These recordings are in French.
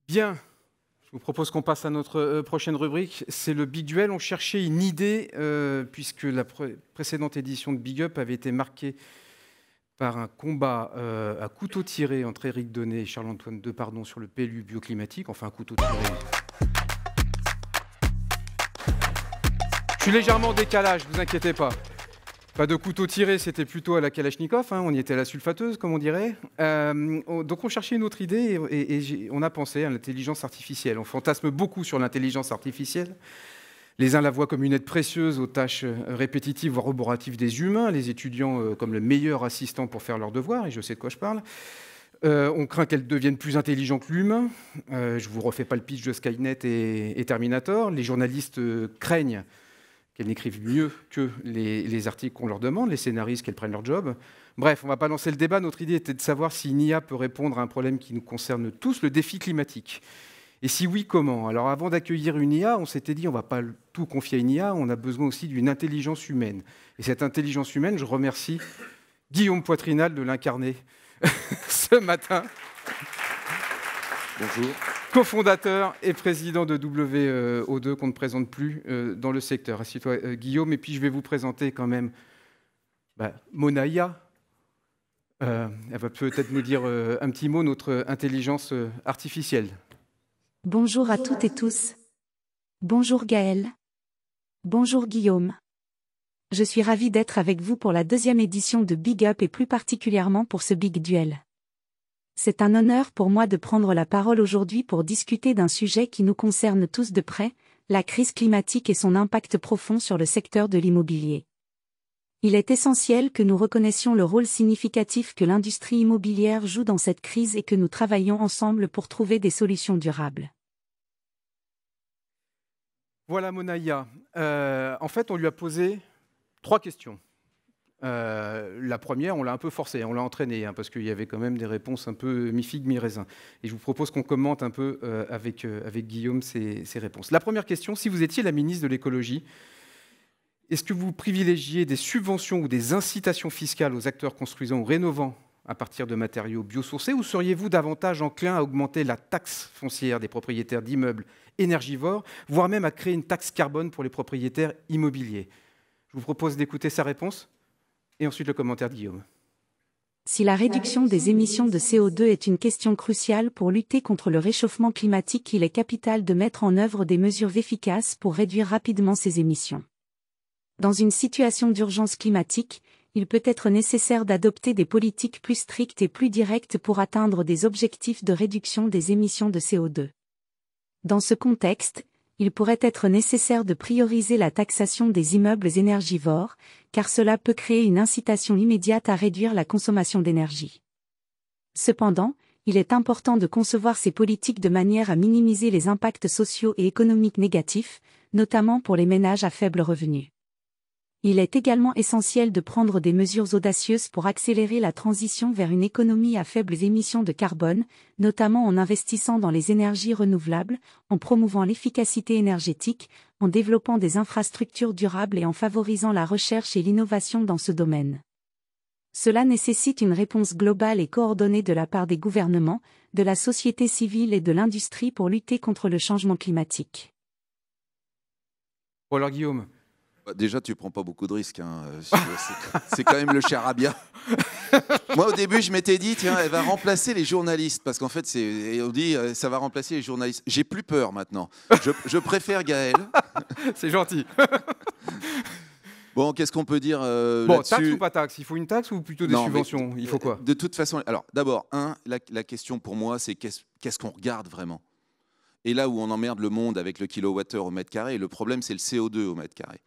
Bien, je vous propose qu'on passe à notre prochaine rubrique. C'est le Big Duel. On cherchait une idée, puisque la précédente édition de Big Up avait été marquée par un combat à couteau tiré entre Éric Donnet et Charles-Antoine Depardon sur le PLU bioclimatique. Enfin, un couteau tiré. Je suis légèrement en décalage, ne vous inquiétez pas. Pas de couteau tiré, c'était plutôt à la Kalachnikov, hein, on y était à la sulfateuse, comme on dirait. Donc on cherchait une autre idée et on a pensé à l'intelligence artificielle. On fantasme beaucoup sur l'intelligence artificielle. Les uns la voient comme une aide précieuse aux tâches répétitives, voire laboratives des humains, les étudiants comme le meilleur assistant pour faire leurs devoirs, et je sais de quoi je parle. On craint qu'elle devienne plus intelligente que l'humain. Je ne vous refais pas le pitch de Skynet et Terminator. Les journalistes craignent qu'elles n'écrivent mieux que les articles qu'on leur demande, les scénaristes qu'elles prennent leur job. Bref, on ne va pas lancer le débat. Notre idée était de savoir si une IA peut répondre à un problème qui nous concerne tous, le défi climatique. Et si oui, comment? Alors avant d'accueillir une IA, on s'était dit on ne va pas tout confier à une IA, on a besoin aussi d'une intelligence humaine. Et cette intelligence humaine, je remercie Guillaume Poitrinal de l'incarner ce matin. Bonjour. Cofondateur et président de WO2, qu'on ne présente plus dans le secteur. Assieds-toi, Guillaume, et puis je vais vous présenter quand même Monaïa. Elle va peut-être nous dire un petit mot, notre intelligence artificielle. Bonjour à toutes et tous. Bonjour Gaël. Bonjour Guillaume. Je suis ravie d'être avec vous pour la deuxième édition de Big Up et plus particulièrement pour ce Big Duel. C'est un honneur pour moi de prendre la parole aujourd'hui pour discuter d'un sujet qui nous concerne tous de près, la crise climatique et son impact profond sur le secteur de l'immobilier. Il est essentiel que nous reconnaissions le rôle significatif que l'industrie immobilière joue dans cette crise et que nous travaillions ensemble pour trouver des solutions durables. Voilà Monaïa. En fait, on lui a posé 3 questions. La première, on l'a un peu forcée, on l'a entraînée, parce qu'il y avait quand même des réponses un peu mi-figue, mi-raisin. Et je vous propose qu'on commente un peu avec Guillaume ces réponses. La première question, si vous étiez la ministre de l'écologie, est-ce que vous privilégiez des subventions ou des incitations fiscales aux acteurs construisant ou rénovant à partir de matériaux biosourcés, ou seriez-vous davantage enclin à augmenter la taxe foncière des propriétaires d'immeubles énergivores, voire même à créer une taxe carbone pour les propriétaires immobiliers? Je vous propose d'écouter sa réponse. Et ensuite le commentaire de Guillaume. Si la réduction des émissions de CO2 est une question cruciale pour lutter contre le réchauffement climatique, il est capital de mettre en œuvre des mesures efficaces pour réduire rapidement ces émissions. Dans une situation d'urgence climatique, il peut être nécessaire d'adopter des politiques plus strictes et plus directes pour atteindre des objectifs de réduction des émissions de CO2. Dans ce contexte, il pourrait être nécessaire de prioriser la taxation des immeubles énergivores, car cela peut créer une incitation immédiate à réduire la consommation d'énergie. Cependant, il est important de concevoir ces politiques de manière à minimiser les impacts sociaux et économiques négatifs, notamment pour les ménages à faible revenu. Il est également essentiel de prendre des mesures audacieuses pour accélérer la transition vers une économie à faibles émissions de carbone, notamment en investissant dans les énergies renouvelables, en promouvant l'efficacité énergétique, en développant des infrastructures durables et en favorisant la recherche et l'innovation dans ce domaine. Cela nécessite une réponse globale et coordonnée de la part des gouvernements, de la société civile et de l'industrie pour lutter contre le changement climatique. Bon alors Guillaume. Déjà, tu prends pas beaucoup de risques. C'est quand même le charabia. Moi, au début, je m'étais dit, tiens, elle va remplacer les journalistes. Parce qu'en fait, on dit, ça va remplacer les journalistes. J'ai plus peur maintenant. Je préfère Gaël. C'est gentil. Bon, qu'est-ce qu'on peut dire taxe ou pas taxe? Il faut une taxe ou plutôt des subventions? Il faut quoi? De toute façon, alors d'abord, la question pour moi, c'est qu'est-ce qu'on regarde vraiment? Et là où on emmerde le monde avec le kilowattheure au mètre carré, le problème, c'est le CO2 au mètre carré.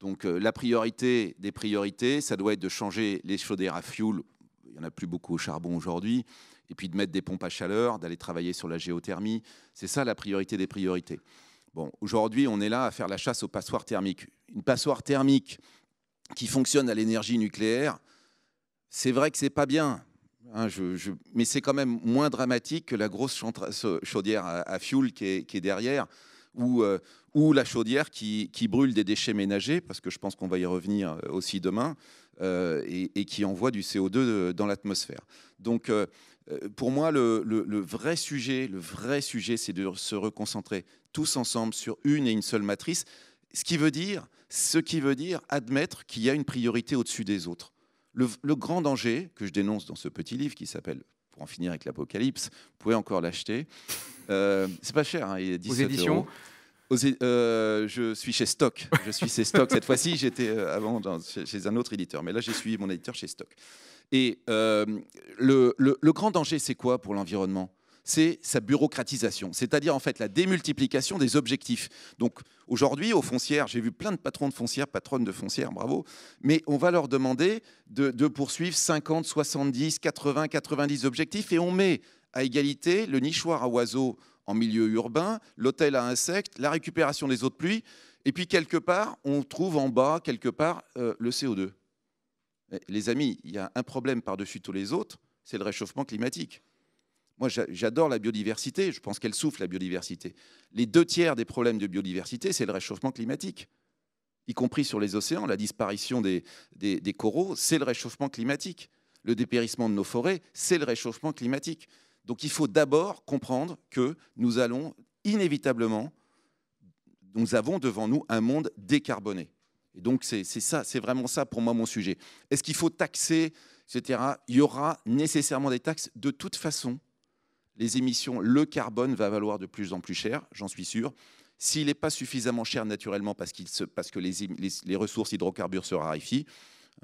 Donc la priorité des priorités, ça doit être de changer les chaudières à fioul, il n'y en a plus beaucoup au charbon aujourd'hui, et puis de mettre des pompes à chaleur, d'aller travailler sur la géothermie. C'est ça la priorité des priorités. Bon, aujourd'hui, on est là à faire la chasse aux passoires thermiques. Une passoire thermique qui fonctionne à l'énergie nucléaire, c'est vrai que c'est pas bien, hein, mais c'est quand même moins dramatique que la grosse chaudière à fioul qui est derrière, ou la chaudière qui brûle des déchets ménagers, parce que je pense qu'on va y revenir aussi demain, et qui envoie du CO2 dans l'atmosphère. Donc Pour moi, le vrai sujet, c'est de se reconcentrer tous ensemble sur une et une seule matrice, ce qui veut dire admettre qu'il y a une priorité au-dessus des autres. Le grand danger que je dénonce dans ce petit livre qui s'appelle « Pour en finir avec l'apocalypse », vous pouvez encore l'acheter. C'est pas cher, hein, il est 17 Aux éditions €. Je suis chez Stock. Cette fois-ci, j'étais avant chez un autre éditeur, mais là, j'ai suivi mon éditeur chez Stock. Et le grand danger, c'est quoi pour l'environnement? C'est sa bureaucratisation, c'est-à-dire en fait la démultiplication des objectifs. Donc aujourd'hui, aux foncières, j'ai vu plein de patrons de foncières, patronnes de foncières, bravo, mais on va leur demander de poursuivre 50, 70, 80, 90 objectifs et on met à égalité le nichoir à oiseaux en milieu urbain, l'hôtel à insectes, la récupération des eaux de pluie, et puis quelque part, on trouve en bas, le CO2. Les amis, il y a un problème par-dessus tous les autres, c'est le réchauffement climatique. Moi, j'adore la biodiversité, je pense qu'elle souffre, la biodiversité. Les 2/3 des problèmes de biodiversité, c'est le réchauffement climatique, y compris sur les océans. La disparition des coraux, c'est le réchauffement climatique. Le dépérissement de nos forêts, c'est le réchauffement climatique. Donc il faut d'abord comprendre que nous allons inévitablement, nous avons devant nous un monde décarboné. Et donc c'est vraiment ça pour moi mon sujet. Est-ce qu'il faut taxer, etc. Il y aura nécessairement des taxes. De toute façon, les émissions, le carbone va valoir de plus en plus cher, j'en suis sûr. S'il n'est pas suffisamment cher naturellement parce que les ressources hydrocarbures se raréfient,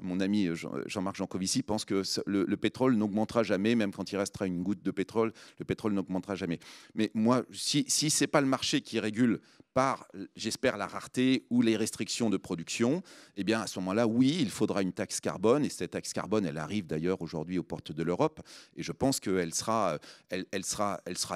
mon ami Jean-Marc Jancovici pense que le pétrole n'augmentera jamais, même quand il restera une goutte de pétrole, le pétrole n'augmentera jamais. Mais moi, si ce n'est pas le marché qui régule par, j'espère, la rareté ou les restrictions de production, eh bien, à ce moment-là, oui, il faudra une taxe carbone. Et cette taxe carbone, elle arrive d'ailleurs aujourd'hui aux portes de l'Europe. Et je pense qu'elle sera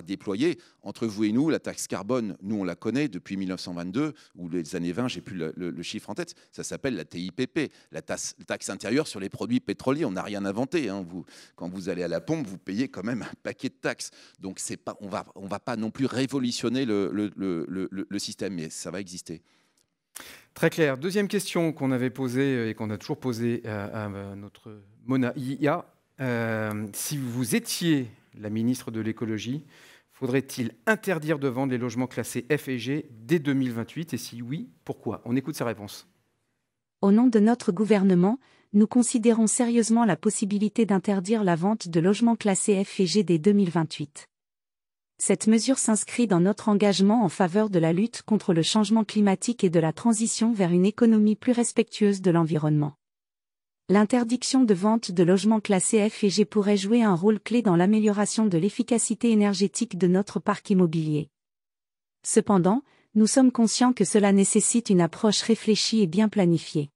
déployée. Entre vous et nous, la taxe carbone, nous, on la connaît depuis 1922, ou les années 20, j'ai plus le chiffre en tête. Ça s'appelle la TIPP, la taxe intérieure sur les produits pétroliers. On n'a rien inventé. Hein. Quand vous allez à la pompe, vous payez quand même un paquet de taxes. Donc, on va pas non plus révolutionner le système, mais ça va exister. Très clair. Deuxième question qu'on avait posée et qu'on a toujours posée à notre Mona IA. Si vous étiez la ministre de l'écologie, faudrait-il interdire de vendre les logements classés F et G dès 2028? Et si oui, pourquoi? On écoute sa réponse. Au nom de notre gouvernement, nous considérons sérieusement la possibilité d'interdire la vente de logements classés F et G dès 2028. Cette mesure s'inscrit dans notre engagement en faveur de la lutte contre le changement climatique et de la transition vers une économie plus respectueuse de l'environnement. L'interdiction de vente de logements classés F et G pourrait jouer un rôle clé dans l'amélioration de l'efficacité énergétique de notre parc immobilier. Cependant, nous sommes conscients que cela nécessite une approche réfléchie et bien planifiée.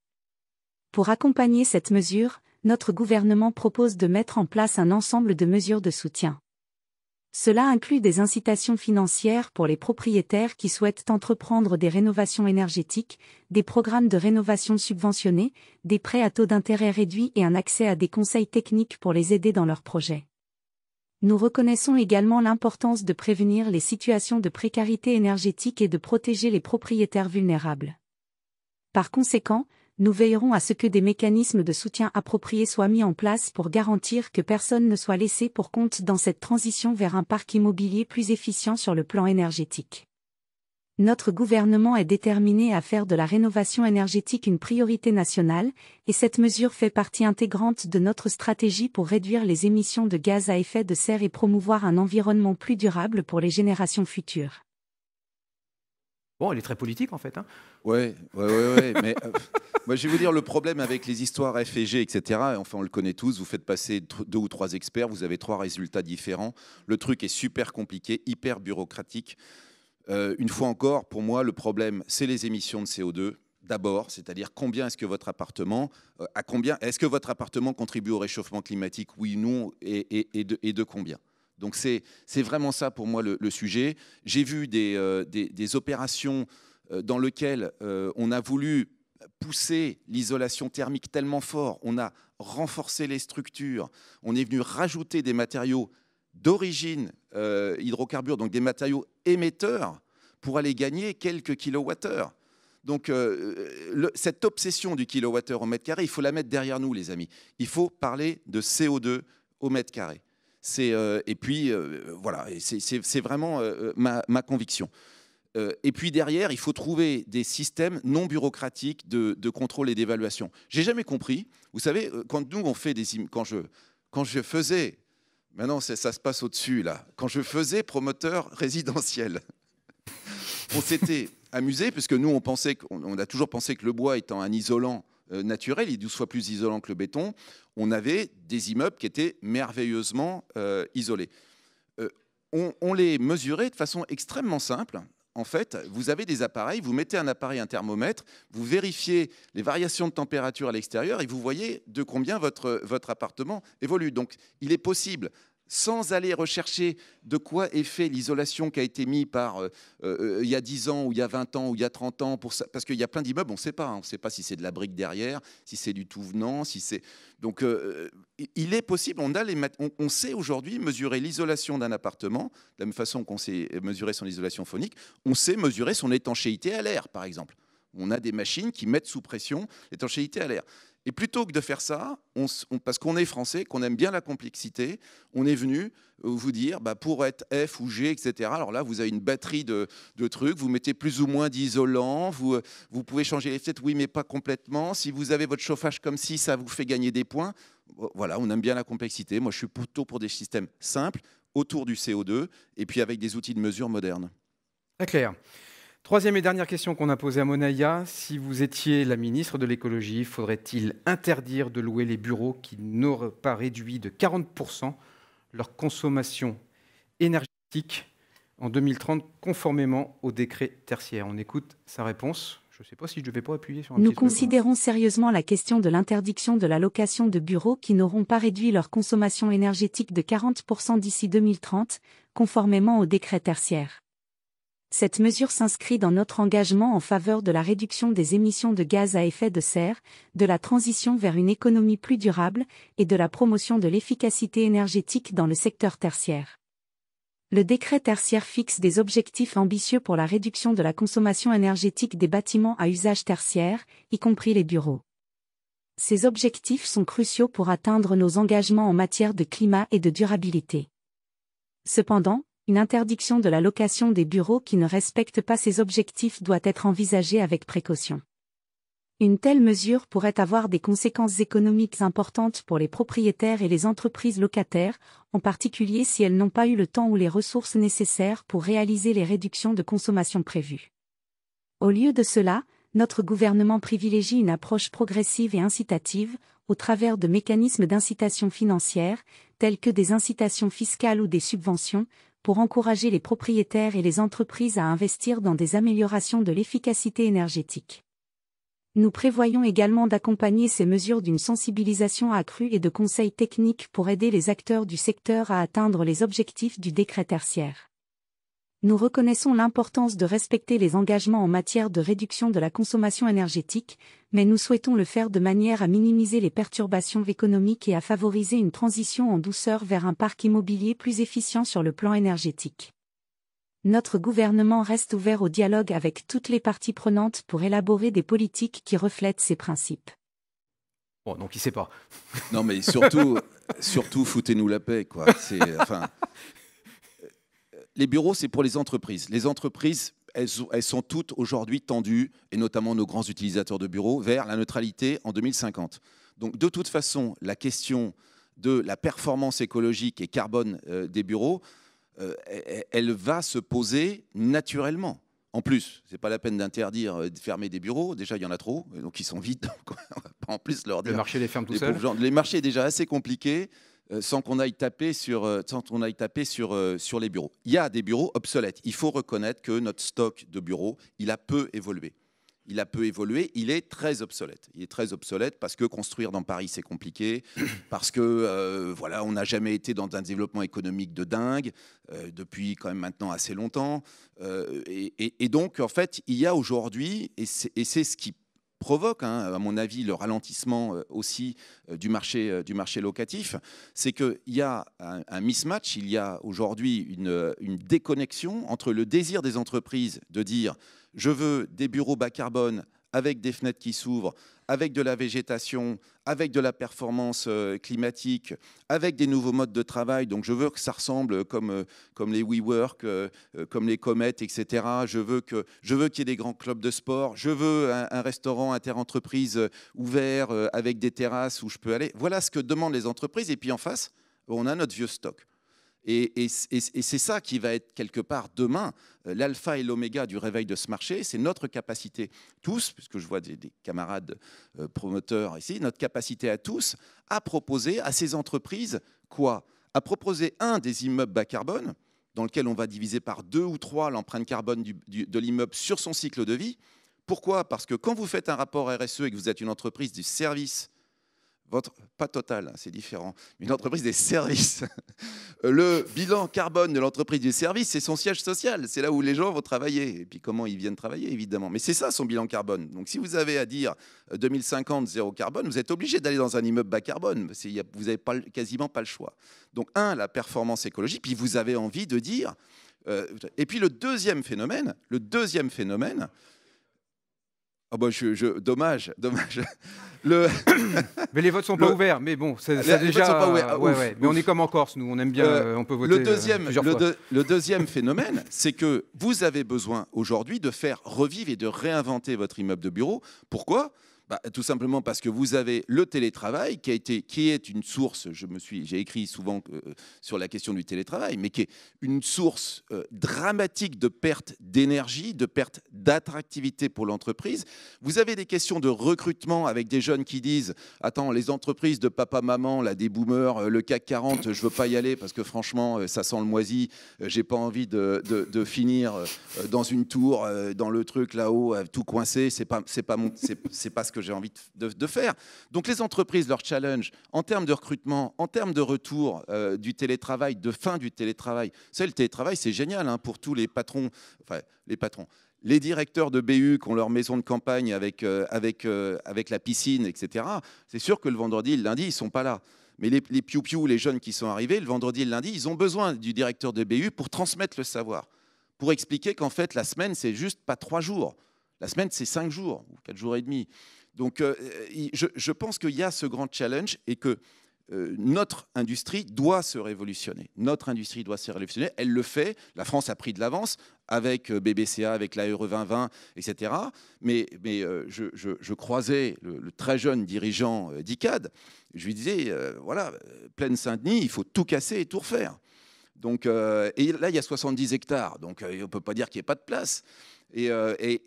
Pour accompagner cette mesure, notre gouvernement propose de mettre en place un ensemble de mesures de soutien. Cela inclut des incitations financières pour les propriétaires qui souhaitent entreprendre des rénovations énergétiques, des programmes de rénovation subventionnés, des prêts à taux d'intérêt réduits et un accès à des conseils techniques pour les aider dans leurs projets. Nous reconnaissons également l'importance de prévenir les situations de précarité énergétique et de protéger les propriétaires vulnérables. Par conséquent, nous veillerons à ce que des mécanismes de soutien appropriés soient mis en place pour garantir que personne ne soit laissé pour compte dans cette transition vers un parc immobilier plus efficient sur le plan énergétique. Notre gouvernement est déterminé à faire de la rénovation énergétique une priorité nationale, et cette mesure fait partie intégrante de notre stratégie pour réduire les émissions de gaz à effet de serre et promouvoir un environnement plus durable pour les générations futures. Bon, elle est très politique en fait. Hein. Ouais. Mais moi, je vais vous dire, le problème avec les histoires F et G, etc., enfin, on le connaît tous, vous faites passer 2 ou 3 experts, vous avez 3 résultats différents. Le truc est super compliqué, hyper bureaucratique. Une fois encore, pour moi, le problème, c'est les émissions de CO2. D'abord, c'est-à-dire combien est-ce que votre appartement, est-ce que votre appartement contribue au réchauffement climatique, oui, non, et de combien? Donc c'est vraiment ça pour moi le sujet. J'ai vu des opérations dans lesquelles on a voulu pousser l'isolation thermique tellement fort, on a renforcé les structures, on est venu rajouter des matériaux d'origine hydrocarbures, donc des matériaux émetteurs, pour aller gagner quelques kilowattheures. Donc cette obsession du kilowattheure au mètre carré, il faut la mettre derrière nous, les amis. Il faut parler de CO2 au mètre carré. Et puis, voilà, c'est vraiment ma conviction. Et puis derrière, il faut trouver des systèmes non bureaucratiques de contrôle et d'évaluation. J'ai jamais compris. Vous savez, quand nous on fait quand je faisais, maintenant ça se passe au-dessus là, quand je faisais promoteur résidentiel, on s'était amusé parce que nous on a toujours pensé que le bois étant un isolant naturel, il est 12 fois plus isolant que le béton, on avait des immeubles qui étaient merveilleusement isolés. On les mesurait de façon extrêmement simple. En fait, vous avez des appareils, vous mettez un appareil, un thermomètre, vous vérifiez les variations de température à l'extérieur et vous voyez de combien votre appartement évolue. Donc, il est possible, sans aller rechercher de quoi est fait l'isolation qui a été mise par il y a 10 ans, ou il y a 20 ans, ou il y a 30 ans, parce qu'il y a plein d'immeubles, on ne sait pas. On ne sait pas si c'est de la brique derrière, si c'est du tout venant, si c'est... Donc, il est possible, on sait aujourd'hui mesurer l'isolation d'un appartement, de la même façon qu'on sait mesurer son isolation phonique, on sait mesurer son étanchéité à l'air, par exemple. On a des machines qui mettent sous pression l'étanchéité à l'air. Et plutôt que de faire ça, parce qu'on est français, qu'on aime bien la complexité, on est venu vous dire, pour être F ou G, etc., alors là, vous avez une batterie de trucs, vous mettez plus ou moins d'isolants, vous pouvez changer les fenêtres, oui, mais pas complètement. Si vous avez votre chauffage comme si, ça vous fait gagner des points. Voilà, on aime bien la complexité. Moi, je suis plutôt pour des systèmes simples, autour du CO2, et puis avec des outils de mesure modernes. Très clair. Troisième et dernière question qu'on a posée à Monaïa. Si vous étiez la ministre de l'écologie, faudrait-il interdire de louer les bureaux qui n'auraient pas réduit de 40% leur consommation énergétique en 2030, conformément au décret tertiaire? On écoute sa réponse. Je ne sais pas si je ne devais pas appuyer sur un Nous petit truc. considérons sérieusement la question de l'interdiction de la location de bureaux qui n'auront pas réduit leur consommation énergétique de 40% d'ici 2030, conformément au décret tertiaire. Cette mesure s'inscrit dans notre engagement en faveur de la réduction des émissions de gaz à effet de serre, de la transition vers une économie plus durable et de la promotion de l'efficacité énergétique dans le secteur tertiaire. Le décret tertiaire fixe des objectifs ambitieux pour la réduction de la consommation énergétique des bâtiments à usage tertiaire, y compris les bureaux. Ces objectifs sont cruciaux pour atteindre nos engagements en matière de climat et de durabilité. Cependant, une interdiction de la location des bureaux qui ne respectent pas ces objectifs doit être envisagée avec précaution. Une telle mesure pourrait avoir des conséquences économiques importantes pour les propriétaires et les entreprises locataires, en particulier si elles n'ont pas eu le temps ou les ressources nécessaires pour réaliser les réductions de consommation prévues. Au lieu de cela, notre gouvernement privilégie une approche progressive et incitative, au travers de mécanismes d'incitation financière, tels que des incitations fiscales ou des subventions, pour encourager les propriétaires et les entreprises à investir dans des améliorations de l'efficacité énergétique. Nous prévoyons également d'accompagner ces mesures d'une sensibilisation accrue et de conseils techniques pour aider les acteurs du secteur à atteindre les objectifs du décret tertiaire. Nous reconnaissons l'importance de respecter les engagements en matière de réduction de la consommation énergétique, mais nous souhaitons le faire de manière à minimiser les perturbations économiques et à favoriser une transition en douceur vers un parc immobilier plus efficient sur le plan énergétique. Notre gouvernement reste ouvert au dialogue avec toutes les parties prenantes pour élaborer des politiques qui reflètent ces principes. Bon, donc il ne sait pas. Non, mais surtout foutez-nous la paix, quoi. Les bureaux, c'est pour les entreprises. Les entreprises, elles sont toutes aujourd'hui tendues, et notamment nos grands utilisateurs de bureaux, vers la neutralité en 2050. Donc, de toute façon, la question de la performance écologique et carbone des bureaux, elle va se poser naturellement. En plus, ce n'est pas la peine d'interdire de fermer des bureaux. Déjà, il y en a trop, donc ils sont vides. On va pas en plus leur dire. Le marché les ferme tout seul. Les marchés est déjà assez compliqué. Sans qu'on aille taper sur les bureaux. Il y a des bureaux obsolètes. Il faut reconnaître que notre stock de bureaux, il a peu évolué. Il est très obsolète. Il est très obsolète parce que construire dans Paris, c'est compliqué, parce que on n'a jamais été dans un développement économique de dingue, depuis quand même maintenant assez longtemps. Et donc, en fait, il y a aujourd'hui, et c'est ce qui provoque, à mon avis, le ralentissement aussi du marché locatif, c'est qu'il y a un mismatch, il y a aujourd'hui une déconnexion entre le désir des entreprises de dire « je veux des bureaux bas carbone avec des fenêtres qui s'ouvrent, avec de la végétation, avec de la performance climatique, avec des nouveaux modes de travail. Donc je veux que ça ressemble comme les WeWork, comme les Comet, etc. Je veux qu'il y ait des grands clubs de sport. Je veux un restaurant interentreprise ouvert avec des terrasses où je peux aller. Voilà ce que demandent les entreprises. Et puis en face, on a notre vieux stock. Et c'est ça qui va être quelque part demain, l'alpha et l'oméga du réveil de ce marché, c'est notre capacité tous, puisque je vois des camarades promoteurs ici, notre capacité à tous à proposer à ces entreprises quoi? À proposer des immeubles bas carbone, dans lequel on va diviser par 2 ou 3 l'empreinte carbone de l'immeuble sur son cycle de vie. Pourquoi? Parce que quand vous faites un rapport RSE et que vous êtes une entreprise du service, pas Total, c'est différent, une entreprise des services. Le bilan carbone de l'entreprise du service, c'est son siège social, c'est là où les gens vont travailler, et puis comment ils viennent travailler, évidemment. Mais c'est ça son bilan carbone. Donc si vous avez à dire 2050, zéro carbone, vous êtes obligé d'aller dans un immeuble bas carbone, vous n'avez quasiment pas le choix. Donc la performance écologique, puis vous avez envie de dire... et puis le deuxième phénomène, oh bah dommage. Mais les votes sont pas ouverts. Mais bon, c'est déjà. Votes sont pas ouverts. Ouais. Mais on est comme en Corse, nous. On aime bien. On peut voter. Le deuxième phénomène, c'est que vous avez besoin aujourd'hui de faire revivre et de réinventer votre immeuble de bureau. Pourquoi? Tout simplement parce que vous avez le télétravail qui est une source, j'ai écrit souvent sur la question du télétravail, mais qui est une source dramatique de perte d'énergie, de perte d'attractivité pour l'entreprise. Vous avez des questions de recrutement avec des jeunes qui disent « Attends, les entreprises de papa-maman, là, des boomers, le CAC 40, je ne veux pas y aller parce que franchement, ça sent le moisi, j'ai pas envie de finir dans une tour, dans le truc là-haut, tout coincé, c'est pas ce que j'ai envie de faire. » Donc les entreprises, leur challenge en termes de recrutement, en termes de retour du télétravail, de fin du télétravail. Vous savez, le télétravail, c'est génial pour tous les patrons, les directeurs de BU qui ont leur maison de campagne avec la piscine, etc. C'est sûr que le vendredi et le lundi, ils ne sont pas là. Mais les piou-piou, les jeunes qui sont arrivés, le vendredi et le lundi, ils ont besoin du directeur de BU pour transmettre le savoir, pour expliquer qu'en fait, la semaine, c'est juste pas 3 jours. La semaine, c'est 5 jours ou 4 jours et demi. Donc, je pense qu'il y a ce grand challenge et que notre industrie doit se révolutionner. Elle le fait. La France a pris de l'avance avec BBCA, avec l'ARE 2020, etc. Mais je croisais le très jeune dirigeant d'ICAD. Je lui disais, voilà, Plaine Saint-Denis, il faut tout casser et tout refaire. Donc, et là, il y a 70 hectares. Donc, on ne peut pas dire qu'il n'y ait pas de place. Et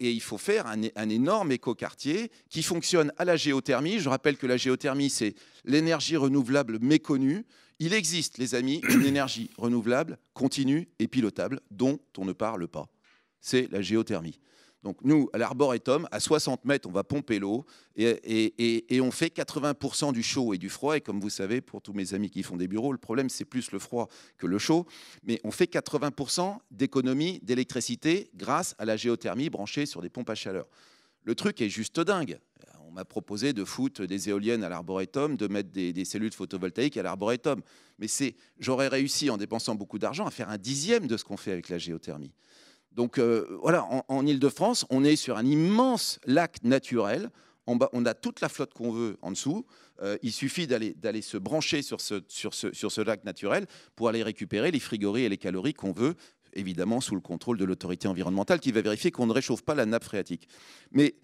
il faut faire un énorme écoquartier qui fonctionne à la géothermie. Je rappelle que la géothermie, c'est l'énergie renouvelable méconnue. Il existe, les amis, une énergie renouvelable, continue et pilotable dont on ne parle pas. C'est la géothermie. Donc nous, à l'Arboretum, à 60 mètres, on va pomper l'eau et on fait 80% du chaud et du froid. Et comme vous savez, pour tous mes amis qui font des bureaux, le problème, c'est plus le froid que le chaud. Mais on fait 80% d'économie d'électricité grâce à la géothermie branchée sur des pompes à chaleur. Le truc est juste dingue. On m'a proposé de foutre des éoliennes à l'Arboretum, de mettre des cellules photovoltaïques à l'Arboretum. Mais j'aurais réussi, en dépensant beaucoup d'argent, à faire un dixième de ce qu'on fait avec la géothermie. Donc voilà, en Île-de-France, on est sur un immense lac naturel. On a toute la flotte qu'on veut en dessous. Il suffit d'aller se brancher sur ce lac naturel pour aller récupérer les frigories et les calories qu'on veut, évidemment sous le contrôle de l'autorité environnementale qui va vérifier qu'on ne réchauffe pas la nappe phréatique. Mais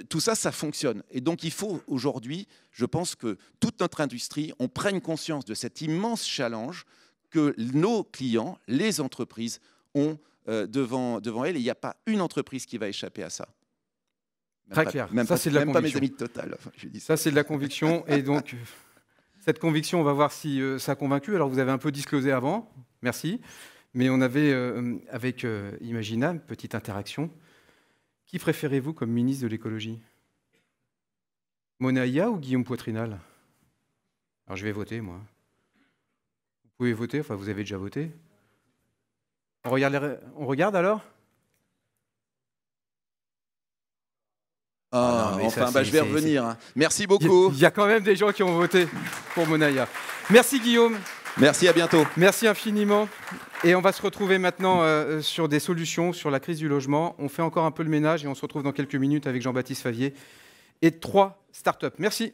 tout ça, ça fonctionne. Et donc il faut aujourd'hui, je pense que toute notre industrie, on prenne conscience de cet immense challenge que nos clients, les entreprises, ont devant elle, et il n'y a pas une entreprise qui va échapper à ça. Très clair. Même pas mes amis de Total. Enfin, ça, c'est de la conviction. Et donc, cette conviction, on va voir si ça a convaincu. Alors, vous avez un peu disclosé avant. Merci. Mais on avait, avec Imagina, une petite interaction. Qui préférez-vous comme ministre de l'écologie? Monaïa ou Guillaume Poitrinal? Alors, je vais voter, moi. Vous pouvez voter. Enfin, vous avez déjà voté. On regarde alors? Je vais revenir. Merci beaucoup. Il y a quand même des gens qui ont voté pour Monaïa. Merci Guillaume. Merci, à bientôt. Merci infiniment. Et on va se retrouver maintenant sur des solutions sur la crise du logement. On fait encore un peu le ménage et on se retrouve dans quelques minutes avec Jean-Baptiste Favier et 3 startups. Merci.